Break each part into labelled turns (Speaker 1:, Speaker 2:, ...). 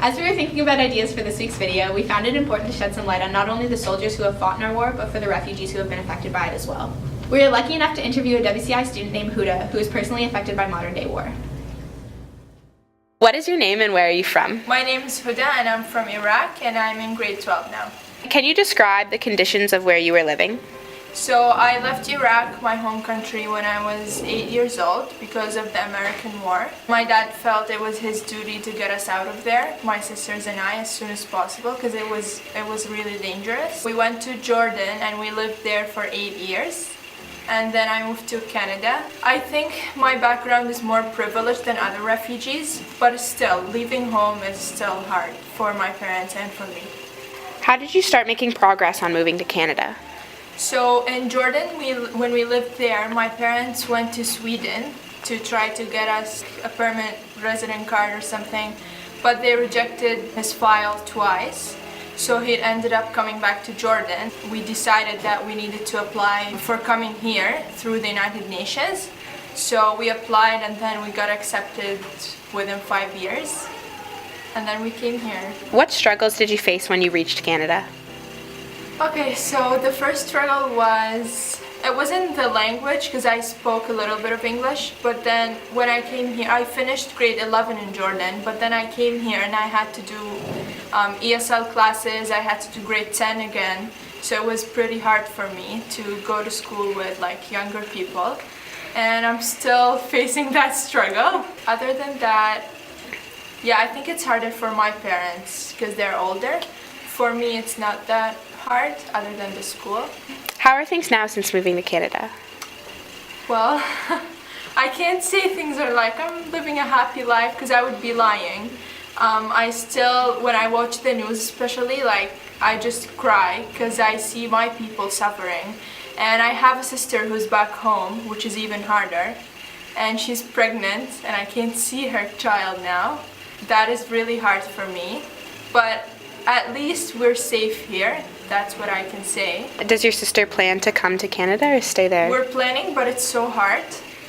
Speaker 1: As we were thinking about ideas for this week's video, we found it important to shed some light on not only the soldiers who have fought in our war, but for the refugees who have been affected by it as well. We were lucky enough to interview a WCI student named Hoda, who is personally affected by modern-day war. What is your name and where are you from?
Speaker 2: My name is Hoda and I'm from Iraq and I'm in grade 12 now.
Speaker 1: Can you describe the conditions of where you were living?
Speaker 2: So I left Iraq, my home country, when I was 8 years old because of the American war. My dad felt it was his duty to get us out of there, my sisters and I, as soon as possible because it was really dangerous. We went to Jordan and we lived there for 8 years. And then I moved to Canada. I think my background is more privileged than other refugees, but still, leaving home is still hard for my parents and for me.
Speaker 1: How did you start making progress on moving to Canada?
Speaker 2: So in Jordan, when we lived there, my parents went to Sweden to try to get us a permanent resident card or something, but they rejected his file twice. So he ended up coming back to Jordan. We decided that we needed to apply for coming here through the United Nations. So we applied and then we got accepted within 5 years. And then we came here.
Speaker 1: What struggles did you face when you reached Canada?
Speaker 2: Okay, so the first struggle it wasn't the language because I spoke a little bit of English, but then when I came here, I finished grade 11 in Jordan, but then I came here and I had to do ESL classes, I had to do grade 10 again, so it was pretty hard for me to go to school with like younger people, and I'm still facing that struggle. Other than that, yeah, I think it's harder for my parents because they're older. For me, it's not that hard, other than the school.
Speaker 1: How are things now since moving to Canada?
Speaker 2: Well, I can't say things are like I'm living a happy life because I would be lying. I still, when I watch the news especially, like I just cry because I see my people suffering. And I have a sister who's back home, which is even harder. And she's pregnant and I can't see her child now. That is really hard for me. But at least we're safe here. That's what I can say.
Speaker 1: Does your sister plan to come to Canada or stay there?
Speaker 2: We're planning, but it's so hard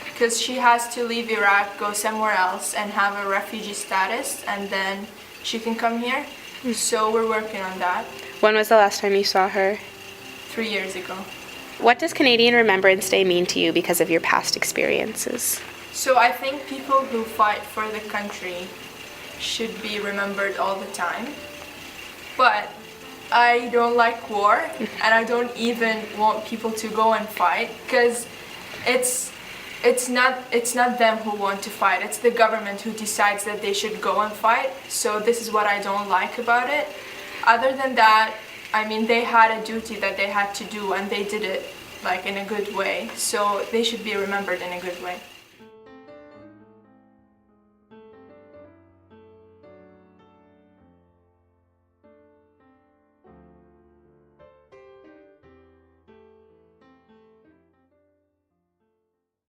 Speaker 2: because she has to leave Iraq, go somewhere else and have a refugee status, and then she can come here. So we're working on that.
Speaker 1: When was the last time you saw her?
Speaker 2: 3 years ago.
Speaker 1: What does Canadian Remembrance Day mean to you because of your past experiences?
Speaker 2: So I think people who fight for the country should be remembered all the time. But I don't like war, and I don't even want people to go and fight because it's not them who want to fight. It's the government who decides that they should go and fight. So this is what I don't like about it. Other than that, I mean, they had a duty that they had to do and they did it like in a good way. So they should be remembered in a good way.